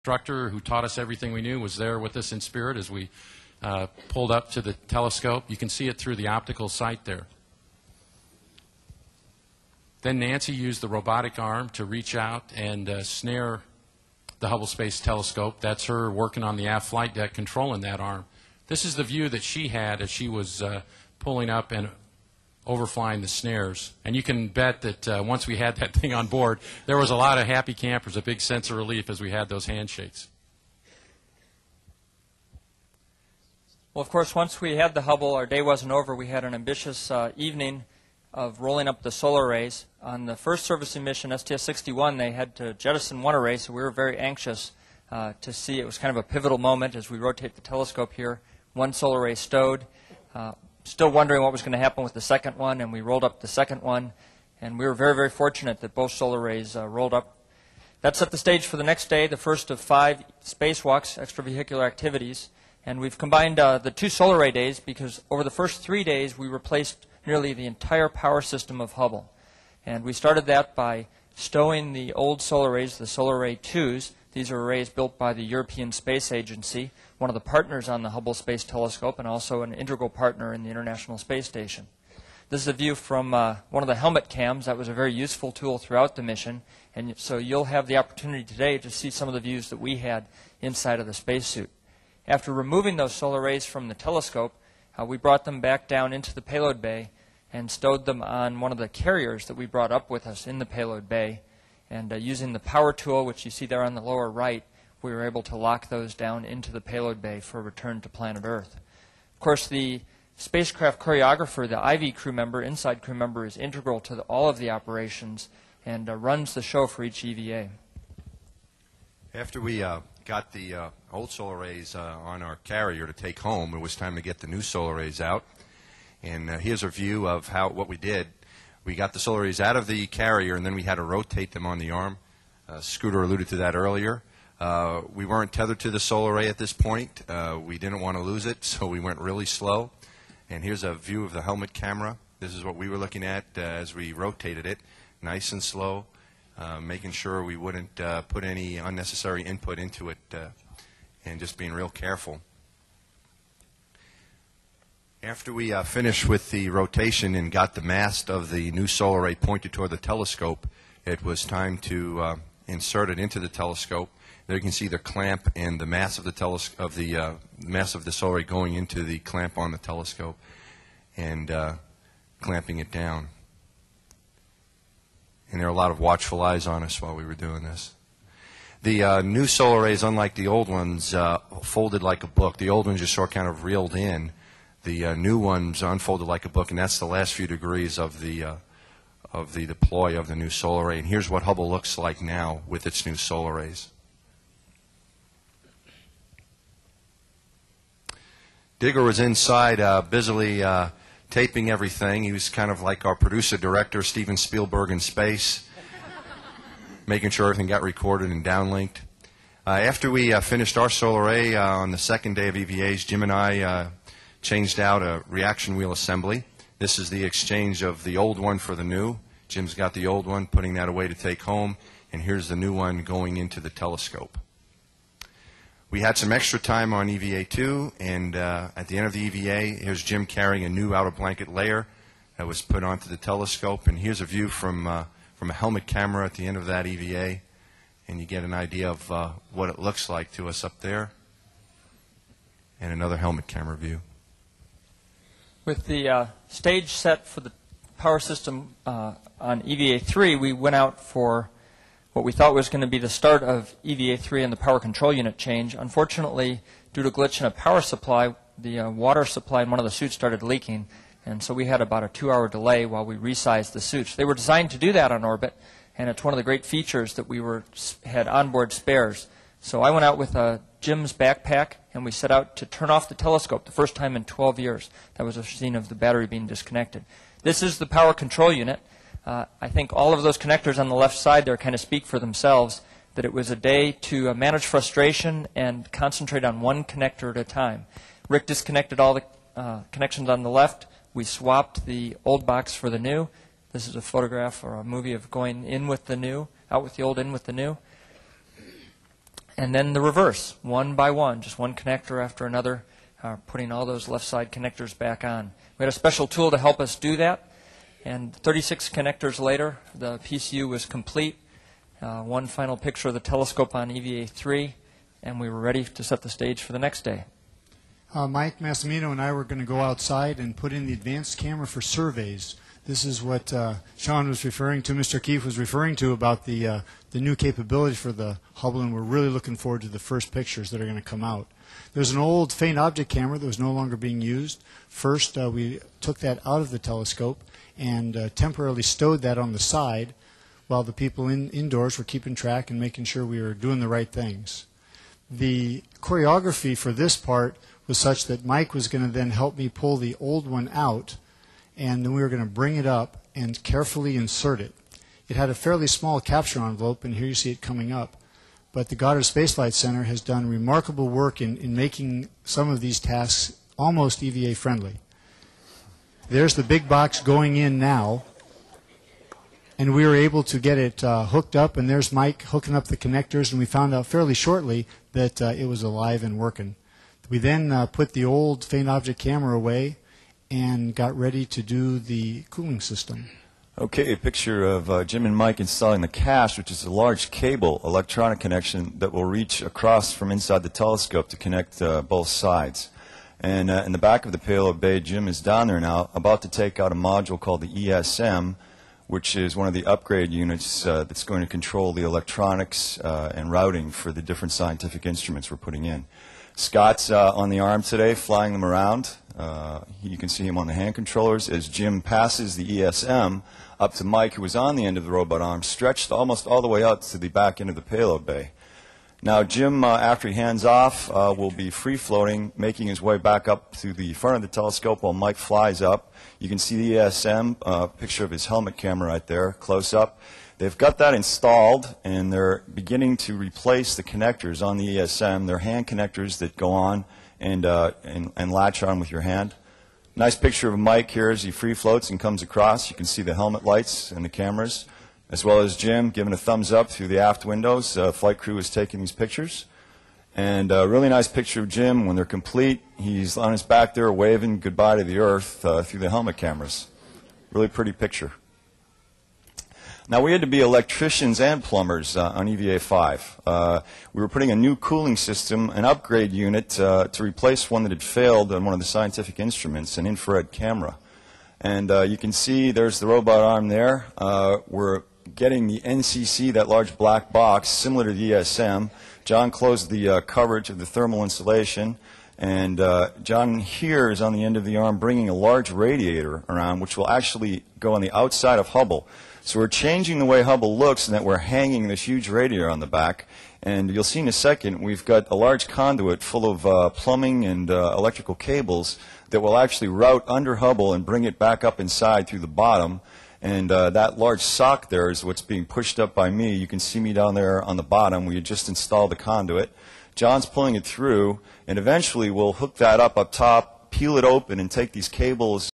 instructor who taught us everything we knew was there with us in spirit as we pulled up to the telescope. You can see it through the optical sight there. Then Nancy used the robotic arm to reach out and snare the Hubble Space Telescope. That's her working on the aft flight deck controlling that arm. This is the view that she had as she was pulling up and overflying the snares. And you can bet that once we had that thing on board, there was a lot of happy campers, a big sense of relief as we had those handshakes. Well, of course, once we had the Hubble, our day wasn't over. We had an ambitious evening of rolling up the solar arrays. On the first servicing mission, STS-61, they had to jettison one array, so we were very anxious to see. It was kind of a pivotal moment as we rotate the telescope here. One solar array stowed. Still wondering what was going to happen with the second one, and we rolled up the second one, and we were very, very fortunate that both solar arrays rolled up. That set the stage for the next day, the first of 5 spacewalks, extravehicular activities, and we've combined the 2 solar array days because over the first 3 days we replaced nearly the entire power system of Hubble. And we started that by stowing the old solar arrays, the Solar Array 2s. These are arrays built by the European Space Agency, one of the partners on the Hubble Space Telescope and also an integral partner in the International Space Station. This is a view from one of the helmet cams. That was a very useful tool throughout the mission, and so you'll have the opportunity today to see some of the views that we had inside of the spacesuit. After removing those solar arrays from the telescope, we brought them back down into the payload bay and stowed them on one of the carriers that we brought up with us in the payload bay. And using the power tool, which you see there on the lower right, we were able to lock those down into the payload bay for return to planet Earth. Of course, the spacecraft choreographer, the IV crew member, inside crew member, is integral to all of the operations and runs the show for each EVA. After we got the old solar arrays on our carrier to take home, it was time to get the new solar arrays out. And here's a view of what we did. We got the solar arrays out of the carrier, and then we had to rotate them on the arm. Scooter alluded to that earlier. We weren't tethered to the solar array at this point. We didn't want to lose it, so we went really slow. And here's a view of the helmet camera. This is what we were looking at as we rotated it, nice and slow, making sure we wouldn't put any unnecessary input into it, and just being real careful. After we finished with the rotation and got the mast of the new solar array pointed toward the telescope, it was time to insert it into the telescope. There you can see the clamp and the mass of the mass of the solar array going into the clamp on the telescope and clamping it down. And there were a lot of watchful eyes on us while we were doing this. The new solar arrays, unlike the old ones, folded like a book. The old ones just sort of kind of reeled in. The new ones unfolded like a book, and that's the last few degrees of the deploy of the new solar array. And here's what Hubble looks like now with its new solar arrays. Digger was inside busily taping everything. He was kind of like our producer-director, Steven Spielberg in space, making sure everything got recorded and downlinked. After we finished our solar array on the second day of EVAs, Jim and I changed out a reaction wheel assembly. This is the exchange of the old one for the new. Jim's got the old one, putting that away to take home, and here's the new one going into the telescope. We had some extra time on EVA 2, and at the end of the EVA, here's Jim carrying a new outer blanket layer that was put onto the telescope, and here's a view from a helmet camera at the end of that EVA, and you get an idea of what it looks like to us up there, and another helmet camera view. With the stage set for the power system on EVA 3, we went out for what we thought was going to be the start of EVA 3 and the power control unit change. Unfortunately, due to a glitch in a power supply, the water supply in one of the suits started leaking, and so we had about a 2-hour delay while we resized the suits. They were designed to do that on orbit, and it's one of the great features that we had onboard spares. So I went out with Jim's backpack, and we set out to turn off the telescope the first time in 12 years. That was a scene of the battery being disconnected. This is the power control unit. I think all of those connectors on the left side there kind of speak for themselves, that it was a day to manage frustration and concentrate on one connector at a time. Rick disconnected all the connections on the left. We swapped the old box for the new. This is a photograph or a movie of going in with the new, out with the old, in with the new. And then the reverse, one by one, just one connector after another, putting all those left side connectors back on. We had a special tool to help us do that. And 36 connectors later, the PCU was complete. One final picture of the telescope on EVA3, and we were ready to set the stage for the next day. Mike Massimino and I were going to go outside and put in the advanced camera for surveys. This is what Sean was referring to, Mr. Keefe was referring to about the new capability for the Hubble, and we're really looking forward to the first pictures that are going to come out. There's an old faint object camera that was no longer being used. First, we took that out of the telescope and temporarily stowed that on the side while the people indoors were keeping track and making sure we were doing the right things. The choreography for this part was such that Mike was going to then help me pull the old one out, and then we were going to bring it up and carefully insert it. It had a fairly small capture envelope, and here you see it coming up. But the Goddard Space Flight Center has done remarkable work in making some of these tasks almost EVA friendly. There's the big box going in now, and we were able to get it hooked up, and there's Mike hooking up the connectors, and we found out fairly shortly that it was alive and working. We then put the old faint object camera away and got ready to do the cooling system. Okay, a picture of Jim and Mike installing the cache, which is a large cable electronic connection that will reach across from inside the telescope to connect both sides. And in the back of the payload bay, Jim is down there now, about to take out a module called the ESM, which is one of the upgrade units that's going to control the electronics and routing for the different scientific instruments we're putting in. Scott's on the arm today, flying them around. You can see him on the hand controllers as Jim passes the ESM up to Mike, who was on the end of the robot arm, stretched almost all the way out to the back end of the payload bay. Now, Jim, after he hands off, will be free-floating, making his way back up to the front of the telescope while Mike flies up. You can see the ESM, picture of his helmet camera right there, close up. They've got that installed, and they're beginning to replace the connectors on the ESM. They're hand connectors that go on and latch on with your hand. Nice picture of Mike here as he free floats and comes across. You can see the helmet lights and the cameras, as well as Jim giving a thumbs up through the aft windows. Flight crew is taking these pictures. And a really nice picture of Jim when they're complete. He's on his back there waving goodbye to the Earth through the helmet cameras. Really pretty picture. Now, we had to be electricians and plumbers on EVA-5. We were putting a new cooling system, an upgrade unit, to replace one that had failed on one of the scientific instruments, an infrared camera. And you can see there's the robot arm there. We're getting the NCC, that large black box, similar to the ESM. John closed the coverage of the thermal insulation. And John here is on the end of the arm bringing a large radiator around, which will actually go on the outside of Hubble. So we're changing the way Hubble looks in that we're hanging this huge radiator on the back. And you'll see in a second, we've got a large conduit full of plumbing and electrical cables that will actually route under Hubble and bring it back up inside through the bottom. And that large sock there is what's being pushed up by me. You can see me down there on the bottom. We had just installed the conduit. John's pulling it through, and eventually we'll hook that up top, peel it open, and take these cables